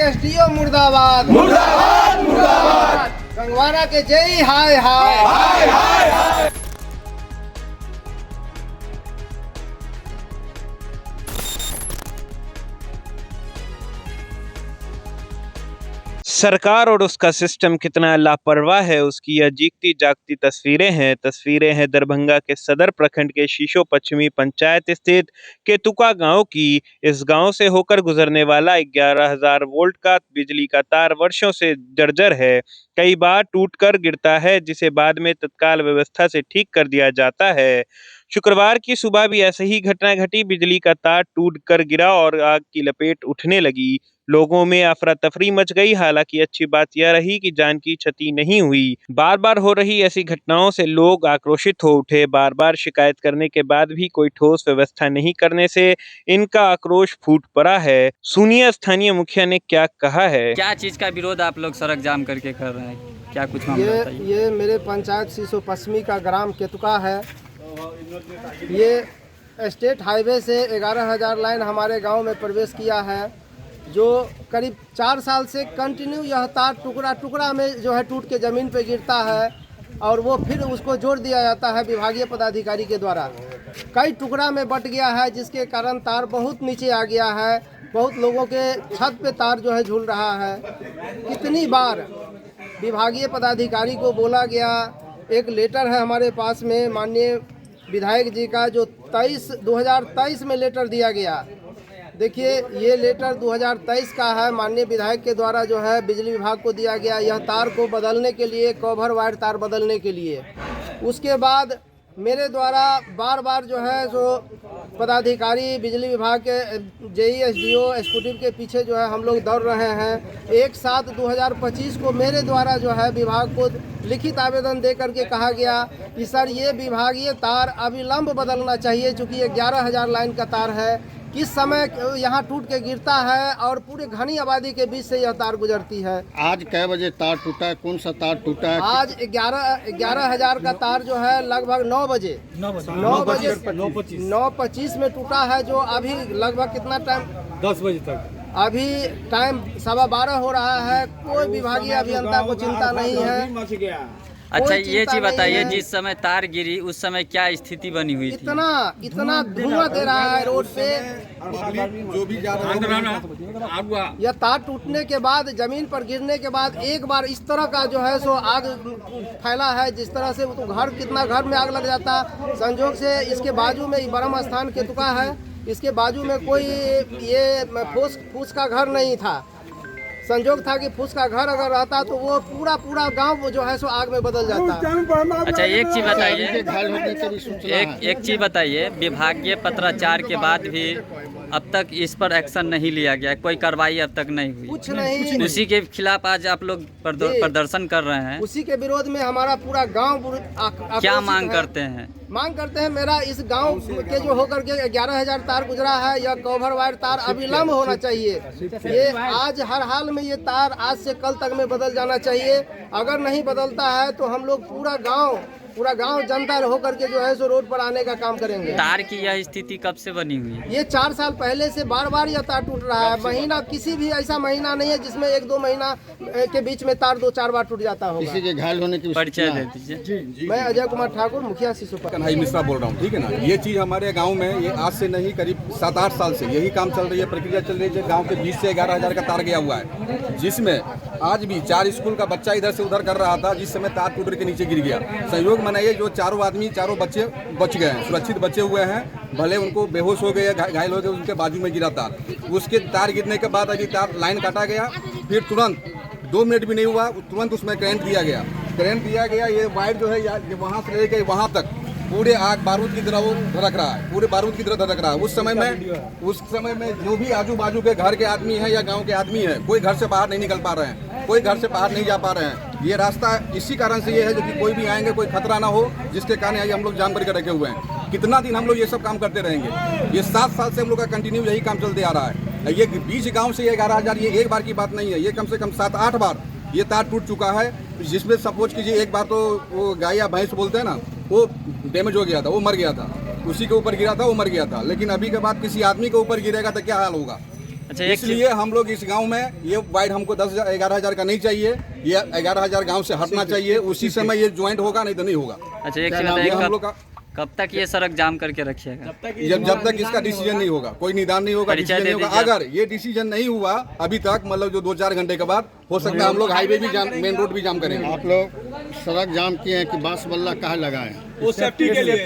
SDO मुर्दाबाद, मुर्दाबाद मुर्दाबाद। गंगवारा के जय हाय हाय हाय हाय हाय। सरकार और उसका सिस्टम कितना लापरवाह है, उसकी यह जीती जागती तस्वीरें हैं दरभंगा के सदर प्रखंड के शीशो पश्चिमी पंचायत स्थित केतुका गांव की। इस गांव से होकर गुजरने वाला 11,000 वोल्ट का बिजली का तार वर्षों से जर्जर है, कई बार टूटकर गिरता है, जिसे बाद में तत्काल व्यवस्था से ठीक कर दिया जाता है। शुक्रवार की सुबह भी ऐसे ही घटना घटी। बिजली का तार टूट कर गिरा और आग की लपेट उठने लगी। लोगों में अफरा तफरी मच गई। हालांकि अच्छी बात यह रही कि जान की क्षति नहीं हुई। बार बार हो रही ऐसी घटनाओं से लोग आक्रोशित हो उठे। बार बार शिकायत करने के बाद भी कोई ठोस व्यवस्था नहीं करने से इनका आक्रोश फूट पड़ा है। सुनिए स्थानीय मुखिया ने क्या कहा है। क्या चीज का विरोध आप लोग सड़क जाम करके कर रहे हैं, क्या कुछ मामला बताइए। ये मेरे पंचायत शीशो पश्चिमी का ग्राम केतुका है। ये स्टेट हाईवे से 11,000 लाइन हमारे गांव में प्रवेश किया है, जो करीब 4 साल से कंटिन्यू यह तार टुकड़ा टुकड़ा में जो है टूट के ज़मीन पे गिरता है और वो फिर उसको जोड़ दिया जाता है विभागीय पदाधिकारी के द्वारा। कई टुकड़ा में बट गया है, जिसके कारण तार बहुत नीचे आ गया है। बहुत लोगों के छत पे तार जो है झूल रहा है। कितनी बार विभागीय पदाधिकारी को बोला गया। एक लेटर है हमारे पास में माननीय विधायक जी का, जो 2023 में लेटर दिया गया। देखिए, ये लेटर 2023 का है, माननीय विधायक के द्वारा जो है बिजली विभाग को दिया गया, यह तार को बदलने के लिए, कवर वायर तार बदलने के लिए। उसके बाद मेरे द्वारा बार बार जो है सो पदाधिकारी बिजली विभाग के जेई एसडीओ एग्जीक्यूटिव के पीछे जो है हम लोग दौड़ रहे हैं। 1/7/2025 को मेरे द्वारा जो है विभाग को लिखित आवेदन दे करके कहा गया कि सर ये विभागीय तार अविलंब बदलना चाहिए, चूँकि ये 11,000 लाइन का तार है। किस समय यहाँ टूट के गिरता है और पूरे घनी आबादी के बीच से यह तार गुजरती है। आज कै बजे तार टूटा है, कौन सा तार टूटा है? आज 11,000 का तार जो है लगभग 9 बजे 9:25 में टूटा है, जो अभी लगभग कितना टाइम 10 बजे तक, अभी टाइम 12:15 हो रहा है। कोई विभागीय अभियंता को चिंता नहीं है। अच्छा, ये चीज बताइए, जिस समय तार गिरी उस समय क्या स्थिति बनी हुई थी? इतना धुआं दे रहा है रोड पे। जो भी जा रहा है, यह तार टूटने के बाद, जमीन पर गिरने के बाद एक बार इस तरह का जो है सो आग फैला है, जिस तरह से तो घर में आग लग जाता। संजोग से इसके बाजू में ब्रह्म स्थान केतुका है, इसके बाजू में कोई ये फूस का घर नहीं था। संजोग था कि फूस का घर अगर रहता तो वो पूरा गांव जो है सो आग में बदल जाता। अच्छा, एक चीज बताइए, विभागीय पत्राचार के बाद भी अब तक इस पर एक्शन नहीं लिया गया, कोई कार्रवाई अब तक नहीं हुई? कुछ नहीं। उसी के खिलाफ आज आप लोग प्रदर्शन कर रहे हैं। उसी के विरोध में हमारा पूरा गांव क्या मांग करते हैं? मांग करते हैं, मेरा इस गांव के जो होकर के 11,000 तार गुजरा है, यह कवर वायर तार अविलंब होना चाहिए। ये आज हर हाल में ये तार आज से कल तक में बदल जाना चाहिए। अगर नहीं बदलता है तो हम लोग पूरा गांव जनता होकर के जो है सो रोड पर आने का काम करेंगे। तार की यह स्थिति कब से बनी हुई है? ये 4 साल पहले से बार यह तार टूट रहा है। महीना किसी भी ऐसा महीना नहीं है जिसमें 1-2 महीना के बीच में तार 2-4 बार टूट जाता होगा। किसी के घायल होने की परिचय दे दीजिए। मैं अजय कुमार ठाकुर, मुखिया शीशो कन्हैया मिश्रा बोल रहा हूँ, ठीक है ना। ये चीज़ हमारे गांव में ये आज से नहीं, करीब 7-8 साल से यही काम चल रही है, प्रक्रिया चल रही है। गांव के बीच से 11,000 का तार गया हुआ है, जिसमें आज भी 4 स्कूल का बच्चा इधर से उधर कर रहा था, जिस समय तार टूट के नीचे गिर गया। संयोग मनाइए, जो चारों बच्चे बच गए हैं, सुरक्षित बचे हुए हैं। भले उनको बेहोश हो गए, घायल हो गए, उनके बाजू में गिरा तार। उसके तार गिरने के बाद अभी तार लाइन काटा गया, फिर तुरंत 2 मिनट भी नहीं हुआ, तुरंत उसमें करंट दिया गया। ये वायर जो है वहाँ से लेकर वहाँ तक पूरे आग बारूद की तरह वो धड़क रहा है, पूरे बारूद की तरह धड़क रहा है। उस समय में जो भी आजू बाजू के घर के आदमी हैं या गांव के आदमी हैं, कोई घर से बाहर नहीं निकल पा रहे हैं, कोई घर से बाहर नहीं जा पा रहे हैं। ये रास्ता इसी कारण से ये है, जो कि कोई भी आएंगे कोई खतरा ना हो, जिसके कारण ये हम लोग जाम करके रखे हुए हैं। कितना दिन हम लोग ये सब काम करते रहेंगे? ये 7 साल से हम लोग का कंटिन्यू यही काम चलते आ रहा है। ये बीच गाँव से 11,000 ये एक बार की बात नहीं है, ये कम से कम 7-8 बार ये तार टूट चुका है। जिसमें सपोज कीजिए एक बार तो वो गाय या भैंस बोलते हैं ना, वो डैमेज हो गया था, वो मर गया था, उसी के ऊपर गिरा था, वो मर गया था। लेकिन अभी के बाद किसी आदमी के ऊपर गिरेगा तो क्या हाल होगा? अच्छा, एक इसलिए हम लोग इस गांव में ये वाइड हमको 11,000 का नहीं चाहिए, ये 11,000 गांव से हटना चाहिए, उसी समय ये ज्वाइंट होगा, नहीं तो नहीं होगा। अच्छा, एक चीज़ ये बताइए, हम लोग का कब तक ये सड़क जाम करके रखिएगा? जब तक इसका डिसीजन नहीं होगा, कोई निदान नहीं होगा, परिचय डिसीजन दे नहीं होगा। दीजिए। अगर ये डिसीजन नहीं हुआ अभी तक, मतलब जो 2-4 घंटे के बाद, हो सकता है हम लोग हाईवे भी जाम, मेन रोड भी जाम करेंगे। आप लोग सड़क जाम किए हैं कि बांस बल्ला कहाँ लगाए हैं? वो सेफ्टी के लिए